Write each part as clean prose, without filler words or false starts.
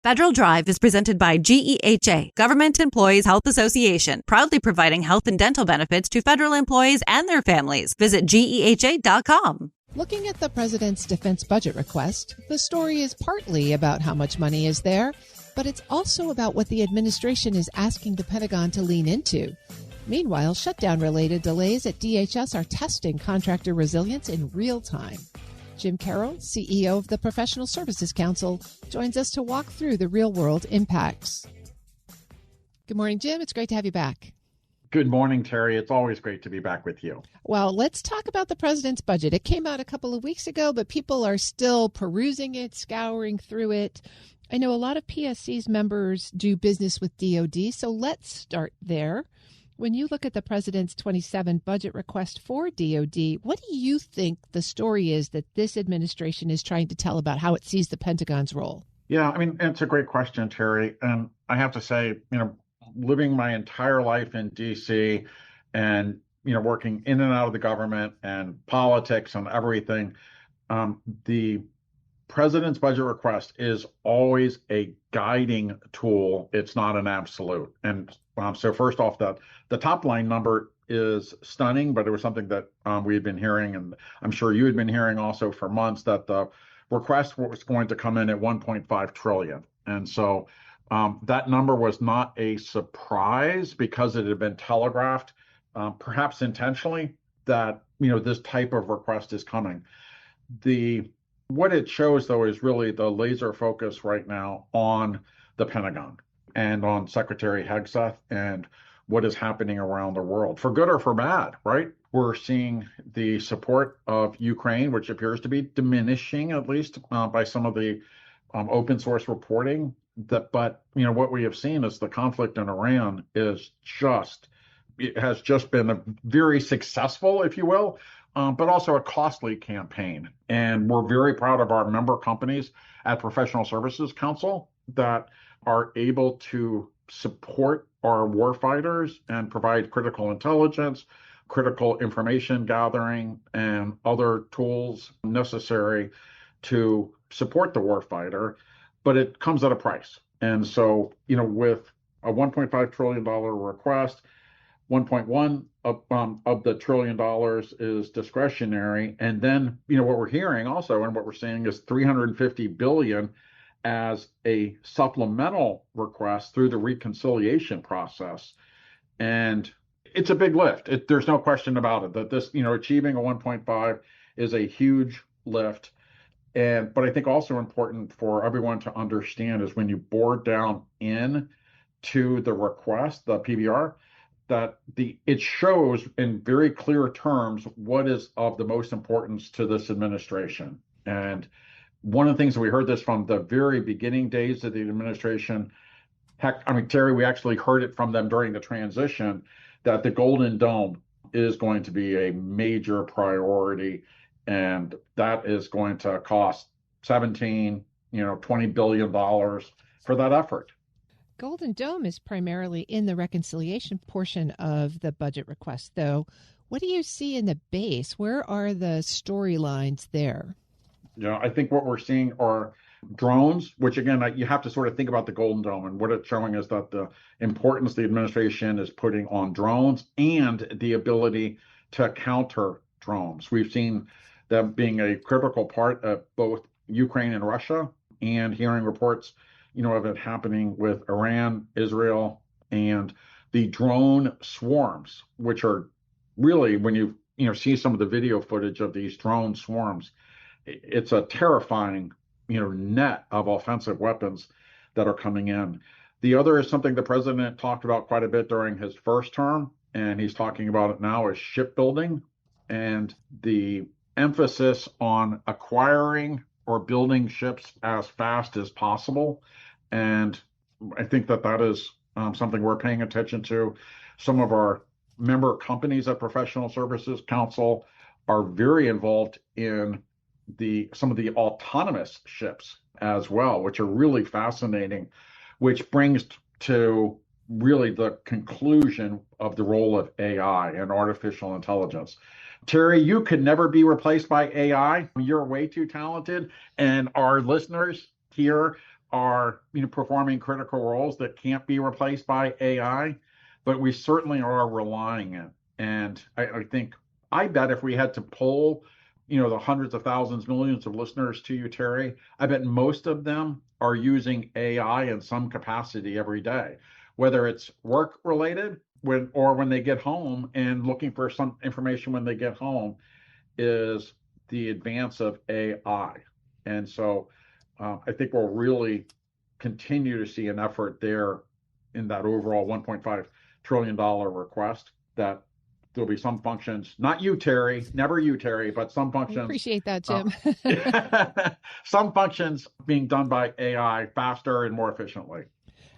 Federal Drive is presented by GEHA, Government Employees Health Association, proudly providing health and dental benefits to federal employees and their families. Visit GEHA.com. Looking at the president's defense budget request, the story is partly about how much money is there, but it's also about what the administration is asking the Pentagon to lean into. Meanwhile, shutdown-related delays at DHS are testing contractor resilience in real time. Jim Carroll, CEO of the Professional Services Council, joins us to walk through the real-world impacts. Good morning, Jim. It's great to have you back. Good morning, Terry. It's always great to be back with you. Well, let's talk about the president's budget. It came out a couple of weeks ago, but people are still perusing it, scouring through it. I know a lot of PSC's members do business with DOD, so let's start there. When you look at the president's 27 budget request for DOD, what do you think the story is that this administration is trying to tell about how it sees the Pentagon's role? Yeah, I mean, it's a great question, Terry. And I have to say, living my entire life in D.C. and, working in and out of the government and politics and everything, the president's budget request is always a guiding tool. It's not an absolute. And so first off, the top line number is stunning, but it was something that we had been hearing, and I'm sure you had been hearing also for months, that the request was going to come in at 1.5 trillion. And so that number was not a surprise because it had been telegraphed, perhaps intentionally, that this type of request is coming. What it shows, though, is really the laser focus right now on the Pentagon and on Secretary Hegseth and what is happening around the world, for good or for bad, right? We're seeing the support of Ukraine, which appears to be diminishing, at least by some of the open source reporting. But what we have seen is the conflict in Iran has just been very successful, if you will, but also a costly campaign. And we're very proud of our member companies at Professional Services Council that are able to support our warfighters and provide critical intelligence, critical information gathering, and other tools necessary to support the warfighter. But it comes at a price. And so, with a $1.5 trillion request, 1.1 of the $1 trillion is discretionary. And then, what we're hearing also and what we're seeing is $350 billion as a supplemental request through the reconciliation process. And it's a big lift. There's no question about it that this, achieving a 1.5 is a huge lift. But I think also important for everyone to understand is when you bore down in to the request, the PBR, that it shows in very clear terms what is of the most importance to this administration. And one of the things that we heard this from the very beginning days of the administration, Terry, we actually heard it from them during the transition, that the Golden Dome is going to be a major priority, and that is going to cost $17, $20 billion for that effort. Golden Dome is primarily in the reconciliation portion of the budget request, though. What do you see in the base? Where are the storylines there? I think what we're seeing are drones, which, again, you have to sort of think about the Golden Dome. And what it's showing is that the importance the administration is putting on drones and the ability to counter drones. We've seen them being a critical part of both Ukraine and Russia, and hearing reports of it happening with Iran, Israel, and the drone swarms, which are really, when you see some of the video footage of these drone swarms, it's a terrifying, net of offensive weapons that are coming in. The other is something the president talked about quite a bit during his first term, and he's talking about it now, is shipbuilding and the emphasis on acquiring or building ships as fast as possible. And I think that is something we're paying attention to. Some of our member companies at Professional Services Council are very involved in some of the autonomous ships as well, which are really fascinating, which brings to really the conclusion of the role of AI and artificial intelligence. Terry, you could never be replaced by AI. You're way too talented. And our listeners here are, performing critical roles that can't be replaced by AI, but we certainly are relying on it. And I bet if we had to poll, the hundreds of thousands, millions of listeners to you, Terry, I bet most of them are using AI in some capacity every day, whether it's work related when they get home and looking for some information when they get home is the advance of AI. And so I think we'll really continue to see an effort there in that overall $1.5 trillion request that there'll be some functions, not you, Terry, never you, Terry, but some functions. I appreciate that, Jim. Some functions being done by AI faster and more efficiently.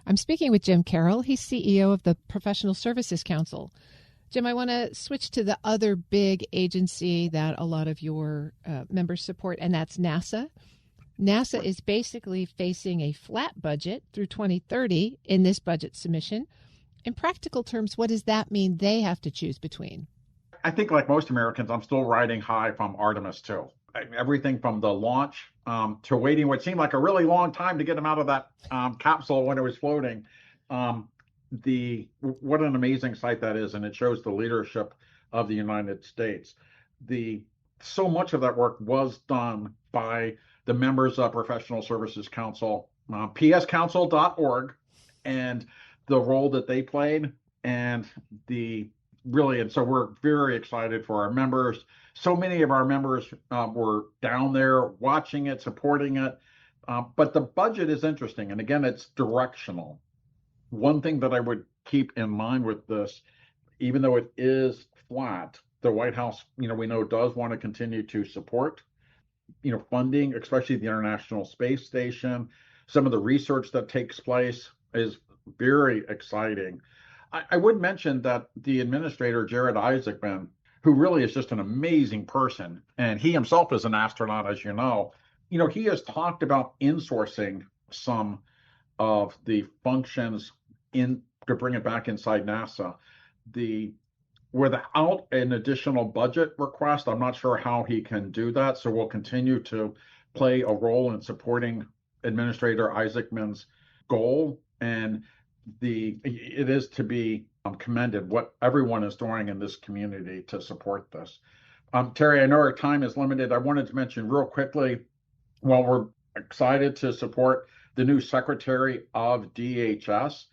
I'm speaking with Jim Carroll. He's CEO of the Professional Services Council. Jim, I want to switch to the other big agency that a lot of your members support, and that's NASA. NASA is basically facing a flat budget through 2030 in this budget submission. In practical terms, what does that mean they have to choose between? I think like most Americans, I'm still riding high from Artemis 2. Everything from the launch to waiting what seemed like a really long time to get them out of that capsule when it was floating. What an amazing sight that is, and it shows the leadership of the United States. So much of that work was done by the members of Professional Services Council, pscouncil.org, and the role that they played, and so we're very excited for our members. So many of our members were down there watching it, supporting it, but the budget is interesting, and again, it's directional. One thing that I would keep in mind with this, even though it is flat, the White House, we know does want to continue to support, funding, especially the International Space Station. Some of the research that takes place is very exciting. I would mention that the administrator, Jared Isaacman, who really is just an amazing person, and he himself is an astronaut, as you know, he has talked about insourcing some of the functions to bring it back inside NASA. Without an additional budget request, I'm not sure how he can do that. So we'll continue to play a role in supporting Administrator Isaacman's goal. And it is to be commended what everyone is doing in this community to support this. Terry, I know our time is limited. I wanted to mention real quickly, while we're excited to support the new Secretary of DHS,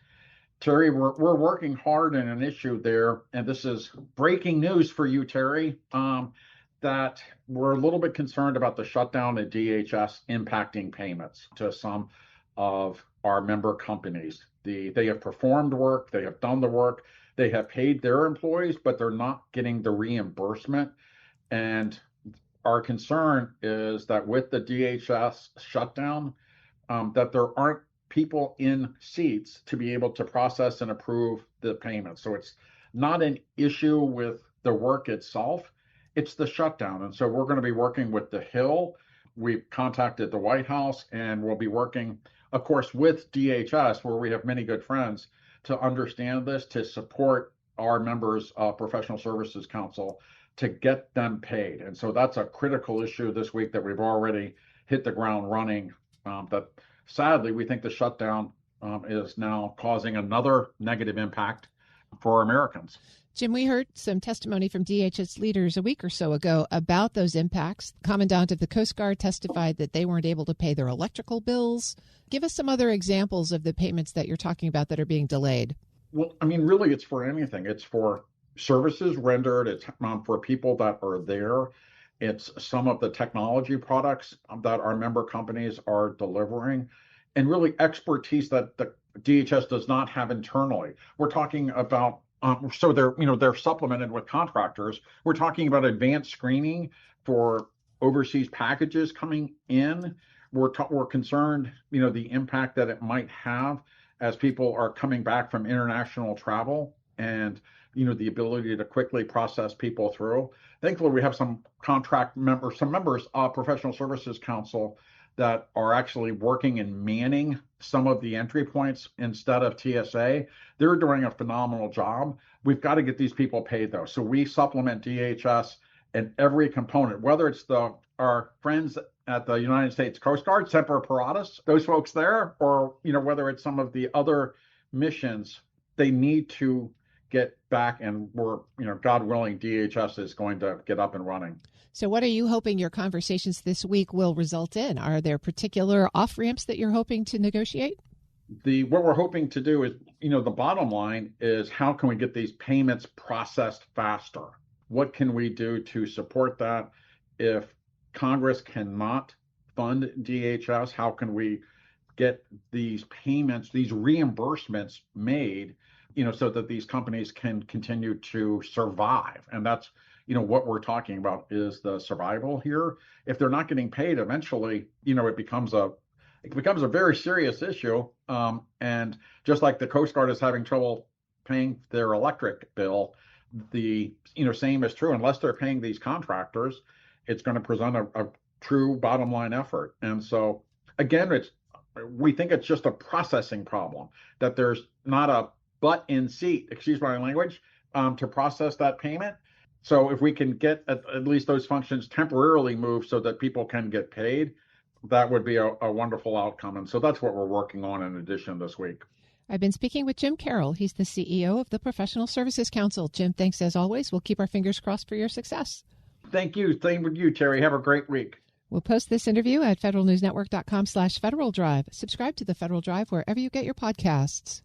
Terry, we're working hard in an issue there, and this is breaking news for you, Terry, that we're a little bit concerned about the shutdown at DHS impacting payments to some of our member companies. They have performed work, they have done the work, they have paid their employees, but they're not getting the reimbursement. And our concern is that with the DHS shutdown, that there aren't people in seats to be able to process and approve the payment. So it's not an issue with the work itself, it's the shutdown. And so we're going to be working with the Hill. We've contacted the White House, and we'll be working, of course, with DHS, where we have many good friends, to understand this, to support our members of Professional Services Council to get them paid. And so that's a critical issue this week that we've already hit the ground running. That sadly, we think the shutdown is now causing another negative impact for Americans. Jim, we heard some testimony from DHS leaders a week or so ago about those impacts. The Commandant of the Coast Guard testified that they weren't able to pay their electrical bills. Give us some other examples of the payments that you're talking about that are being delayed. Well, I mean, really, it's for anything. It's for services rendered. It's for people that are there. It's some of the technology products that our member companies are delivering, and really expertise that the DHS does not have internally. We're talking about so they're supplemented with contractors. We're talking about advanced screening for overseas packages coming in. We're concerned, the impact that it might have as people are coming back from international travel, and the ability to quickly process people through. Thankfully, we have some members of Professional Services Council that are actually working and manning some of the entry points instead of TSA. They're doing a phenomenal job. We've got to get these people paid, though. So we supplement DHS and every component, whether it's our friends at the United States Coast Guard, Semper Paratus, those folks there, or, whether it's some of the other missions, they need to get back, and we're, God willing, DHS is going to get up and running. So what are you hoping your conversations this week will result in? Are there particular off-ramps that you're hoping to negotiate? What we're hoping to do is, the bottom line is, how can we get these payments processed faster? What can we do to support that? If Congress cannot fund DHS, how can we get these payments, these reimbursements made, so that these companies can continue to survive? And that's, what we're talking about is the survival here. If they're not getting paid, eventually, it becomes a very serious issue. And just like the Coast Guard is having trouble paying their electric bill, the same is true. Unless they're paying these contractors, it's going to present a true bottom line effort. And so again, we think it's just a processing problem, that there's not a butt in seat, excuse my language, to process that payment. So if we can get at least those functions temporarily moved so that people can get paid, that would be a wonderful outcome. And so that's what we're working on in addition this week. I've been speaking with Jim Carroll. He's the CEO of the Professional Services Council. Jim, thanks as always. We'll keep our fingers crossed for your success. Thank you. Same with you, Terry. Have a great week. We'll post this interview at federalnewsnetwork.com/Federal Drive. Subscribe to the Federal Drive wherever you get your podcasts.